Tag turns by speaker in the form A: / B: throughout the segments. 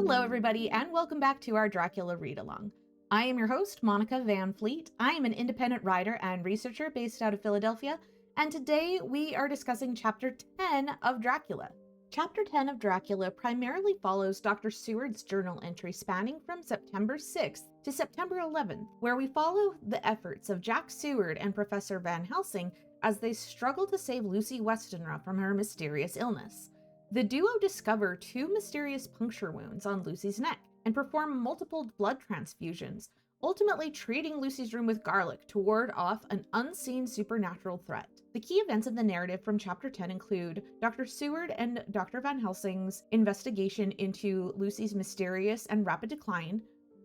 A: Hello, everybody, and welcome back to our Dracula read-along. I am your host, Monica Van Fleet. I am an independent writer and researcher based out of Philadelphia, and today we are discussing Chapter 10 of Dracula. Chapter 10 of Dracula primarily follows Dr. Seward's journal entry spanning from September 6th to September 11th, where we follow the efforts of Jack Seward and Professor Van Helsing as they struggle to save Lucy Westenra from her mysterious illness. The duo discover two mysterious puncture wounds on Lucy's neck and perform multiple blood transfusions, ultimately treating Lucy's room with garlic to ward off an unseen supernatural threat. The key events of the narrative from Chapter 10 include Dr. Seward and Dr. Van Helsing's investigation into Lucy's mysterious and rapid decline,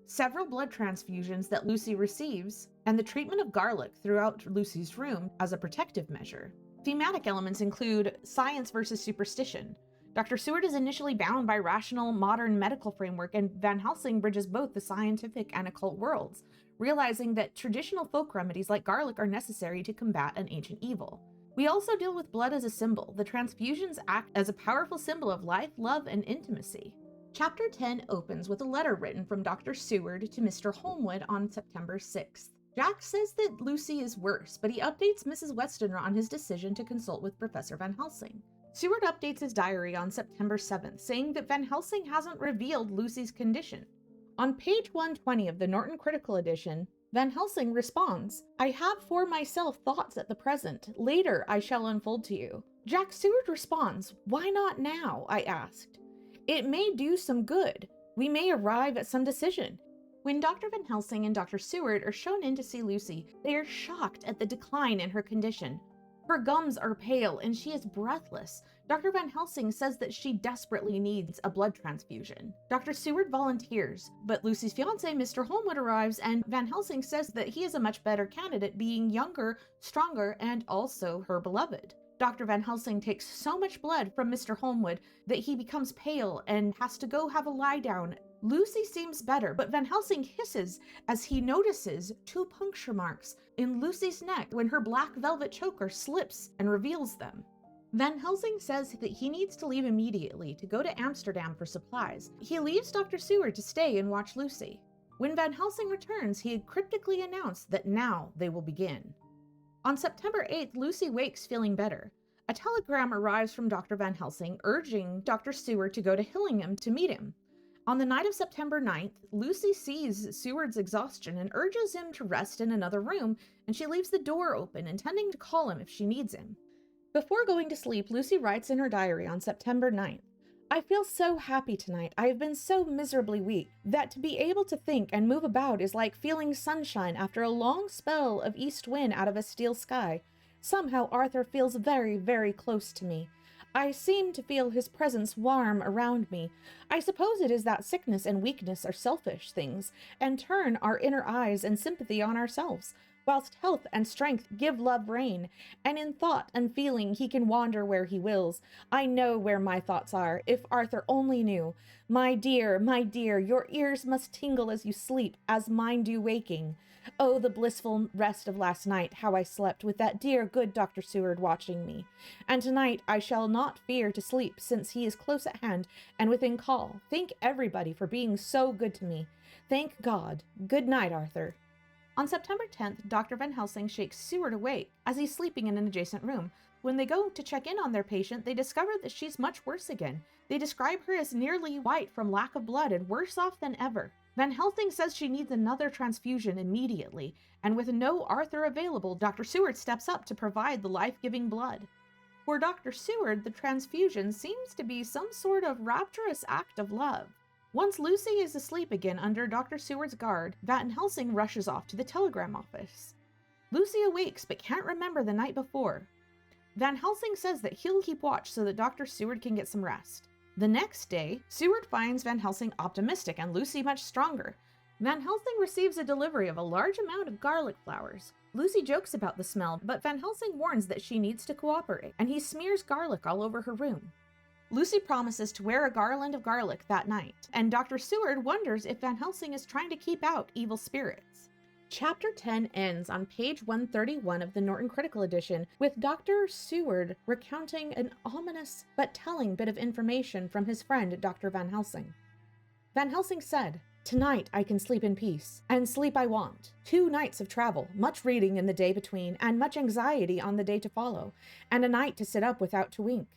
A: several blood transfusions that Lucy receives, and the treatment of garlic throughout Lucy's room as a protective measure. Thematic elements include science versus superstition. Dr. Seward is initially bound by rational, modern medical framework, and Van Helsing bridges both the scientific and occult worlds, realizing that traditional folk remedies like garlic are necessary to combat an ancient evil. We also deal with blood as a symbol. The transfusions act as a powerful symbol of life, love, and intimacy. Chapter 10 opens with a letter written from Dr. Seward to Mr. Holmwood on September 6th. Jack says that Lucy is worse, but he updates Mrs. Westenra on his decision to consult with Professor Van Helsing. Seward updates his diary on September 7th, saying that Van Helsing hasn't revealed Lucy's condition. On page 120 of the Norton Critical Edition, Van Helsing responds, "I have for myself thoughts at the present. Later I shall unfold to you." Jack Seward responds, "Why not now?" I asked. "It may do some good. We may arrive at some decision." When Dr. Van Helsing and Dr. Seward are shown in to see Lucy, they are shocked at the decline in her condition. Her gums are pale and she is breathless. Dr. Van Helsing says that she desperately needs a blood transfusion. Dr. Seward volunteers, but Lucy's fiancé, Mr. Holmwood, arrives, and Van Helsing says that he is a much better candidate, being younger, stronger, and also her beloved. Dr. Van Helsing takes so much blood from Mr. Holmwood that he becomes pale and has to go have a lie down. Lucy seems better, but Van Helsing hisses as he notices two puncture marks in Lucy's neck when her black velvet choker slips and reveals them. Van Helsing says that he needs to leave immediately to go to Amsterdam for supplies. He leaves Dr. Seward to stay and watch Lucy. When Van Helsing returns, he cryptically announced that now they will begin. On September 8th, Lucy wakes feeling better. A telegram arrives from Dr. Van Helsing urging Dr. Seward to go to Hillingham to meet him. On the night of September 9th, Lucy sees Seward's exhaustion and urges him to rest in another room, and she leaves the door open, intending to call him if she needs him. Before going to sleep, Lucy writes in her diary on September 9th, "I feel so happy tonight. I have been so miserably weak that to be able to think and move about is like feeling sunshine after a long spell of east wind out of a steel sky. Somehow Arthur feels very, very close to me. I seem to feel his presence warm around me. I suppose it is that sickness and weakness are selfish things, and turn our inner eyes and sympathy on ourselves, whilst health and strength give love rein, and in thought and feeling he can wander where he wills. I know where my thoughts are, if Arthur only knew. My dear, your ears must tingle as you sleep, as mine do waking. Oh, the blissful rest of last night, how I slept, with that dear good Dr. Seward watching me. And tonight I shall not fear to sleep, since he is close at hand and within call. Thank everybody for being so good to me. Thank God. Good night, Arthur." On September 10th, Dr. Van Helsing shakes Seward awake as he's sleeping in an adjacent room. When they go to check in on their patient, they discover that she's much worse again. They describe her as nearly white from lack of blood and worse off than ever. Van Helsing says she needs another transfusion immediately, and with no Arthur available, Dr. Seward steps up to provide the life-giving blood. For Dr. Seward, the transfusion seems to be some sort of rapturous act of love. Once Lucy is asleep again under Dr. Seward's guard, Van Helsing rushes off to the telegram office. Lucy awakes but can't remember the night before. Van Helsing says that he'll keep watch so that Dr. Seward can get some rest. The next day, Seward finds Van Helsing optimistic and Lucy much stronger. Van Helsing receives a delivery of a large amount of garlic flowers. Lucy jokes about the smell, but Van Helsing warns that she needs to cooperate, and he smears garlic all over her room. Lucy promises to wear a garland of garlic that night, and Dr. Seward wonders if Van Helsing is trying to keep out evil spirits. Chapter 10 ends on page 131 of the Norton Critical Edition with Dr. Seward recounting an ominous but telling bit of information from his friend Dr. Van Helsing. Van Helsing said, "Tonight I can sleep in peace, and sleep I want. 2 nights of travel, much reading in the day between, and much anxiety on the day to follow, and a night to sit up without to wink.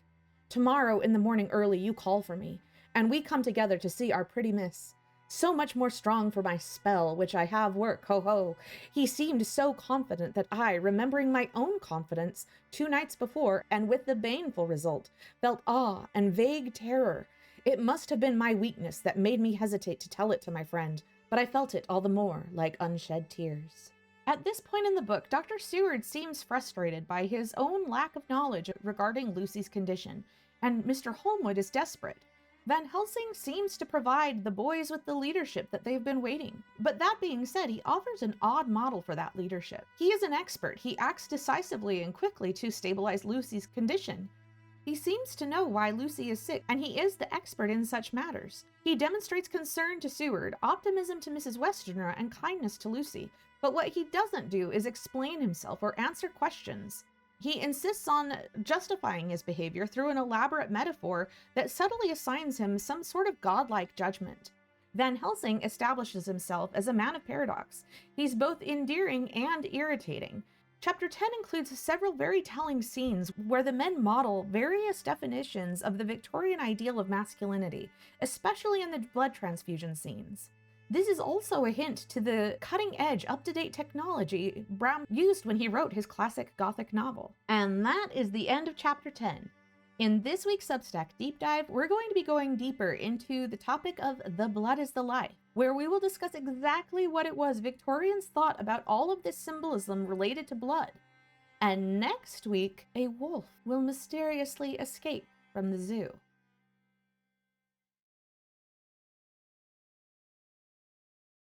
A: Tomorrow in the morning early you call for me, and we come together to see our pretty miss. So much more strong for my spell, which I have work, ho. He seemed so confident that I, remembering my own confidence 2 nights before, and with the baneful result, felt awe and vague terror. It must have been my weakness that made me hesitate to tell it to my friend, but I felt it all the more, like unshed tears." At this point in the book, Dr. Seward seems frustrated by his own lack of knowledge regarding Lucy's condition, and Mr. Holmwood is desperate. Van Helsing seems to provide the boys with the leadership that they've been waiting. But that being said, he offers an odd model for that leadership. He is an expert. He acts decisively and quickly to stabilize Lucy's condition. He seems to know why Lucy is sick, and he is the expert in such matters. He demonstrates concern to Seward, optimism to Mrs. Westenra, and kindness to Lucy. But what he doesn't do is explain himself or answer questions. He insists on justifying his behavior through an elaborate metaphor that subtly assigns him some sort of godlike judgment. Van Helsing establishes himself as a man of paradox. He's both endearing and irritating. Chapter 10 includes several very telling scenes where the men model various definitions of the Victorian ideal of masculinity, especially in the blood transfusion scenes. This is also a hint to the cutting-edge, up-to-date technology Bram used when he wrote his classic Gothic novel. And that is the end of Chapter 10. In this week's Substack Deep Dive, we're going to be going deeper into the topic of The Blood is the Life, where we will discuss exactly what it was Victorians thought about all of this symbolism related to blood. And next week, a wolf will mysteriously escape from the zoo.